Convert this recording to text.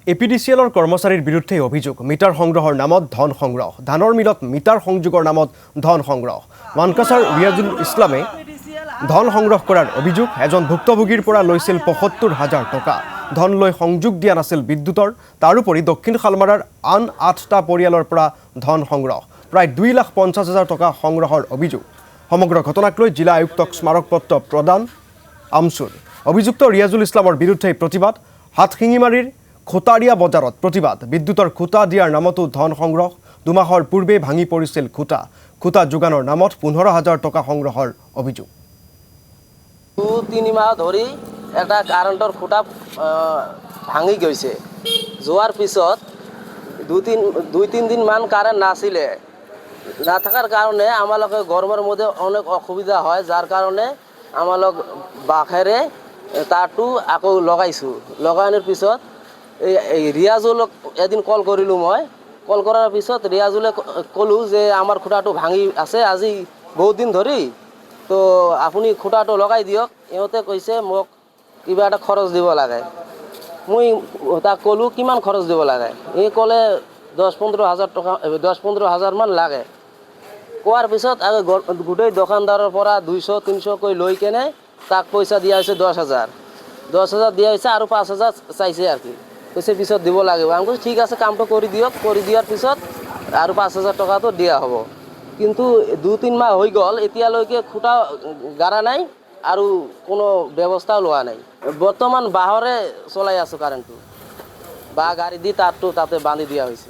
এপিডিচিএলৰ কৰ্মচাৰীৰ বিৰুদ্ধে অভিযোগ মিটাৰ সংগ্ৰহৰ নামত ধন সংগ্ৰহ ধানৰ মিলত মিটাৰ সংযোগৰ নামত ধন সংগ্ৰহ মানকাছাৰ ৰিয়াজুল ইছলামে ধন সংগ্ৰহ কৰাৰ অভিযোগ এজন ভুক্তভোগীৰ পৰা লৈছিল ৭৫,০০০ টকা ধন লৈ সংযোগ দিয়া নাছিল বিদ্যুতৰ তাৰোপৰি দক্ষিণ শালমাৰাৰ আন ৮টা পৰিয়ালৰ পৰা ধন সংগ্ৰহ প্ৰায় ২,৫০,০০০ টকা সংগ্ৰহৰ অভিযোগ সমগ্ৰ ঘটনাক লৈ জিলা আয়ুক্তক স্মাৰকপত্ৰ প্ৰদান আমচুৰ অভিযুক্ত ৰিয়াজুল ইছলামৰ বিৰুদ্ধে প্ৰতিবাদ হাতশিঙিমাৰীৰ খুটাৰিয়া বজাৰত প্ৰতিবাদ বিদ্যুতৰ খুটা দিয়াৰ নামতো ধন সংগ্ৰহ দুমাহৰ পূৰ্বে ভাঙি পৰিছিল খুটা যোগানৰ নামত ১৫,০০০ টকা সংগ্ৰহৰ অভিযোগ ২-৩ মাহ ধৰি এটা কাৰেণ্টৰ খুটা ভাঙি গৈছে যোৱাৰ পিছত ২-৩ দিন মান কাৰেণ্ট নাছিলে নাথাকাৰ কাৰণে আমালোকে গৰমৰ মধ্যে অনেক অসুবিধা হয় যাৰ কাৰণে আমালোক বাঁহেৰে তাৰটো আকৌ লগাইছোঁ লগানোৰ পিছত এই ৰিয়াজুলক এদিন কল কৰিলোঁ মই কল কৰাৰ পিছত ৰিয়াজুলে ক'লোঁ যে আমাৰ খুঁটাটো ভাঙি আছে আজি বহুত দিন ধৰি তো আপুনি খুঁটাটো লগাই দিয়ক ইহঁতে কৈছে মোক কিবা এটা খৰচ দিব লাগে মই তাক ক'লোঁ কিমান খৰচ দিব লাগে এই ক'লে ১০-১৫,০০০ টকা ১০-১৫,০০০ মান লাগে কোৱাৰ পিছত গোটেই দোকানদাৰৰ পৰা ২০০-৩০০ কৈ লৈ কেনে তাক পইচা দিয়া হৈছে ১০,০০০ দিয়া হৈছে আৰু ৫,০০০ চাইছে আর কি কৈছে পিছত দিব লাগিব আমি কৈছোঁ ঠিক আছে কামটো কৰি দিয়ক কৰি দিয়াৰ পিছত আৰু ৫,০০০ টকাটো দিয়া হ'ব কিন্তু ২-৩ মাহ হৈ গ'ল এতিয়ালৈকে খুঁটা গাড়া নাই আৰু কোনো ব্যৱস্থাও লোৱা নাই বৰ্তমান বাঁহৰে চলাই আছোঁ কাৰেণ্টটো বা গাড়ী দি তাৰটো তাতে বান্ধি দিয়া হৈছে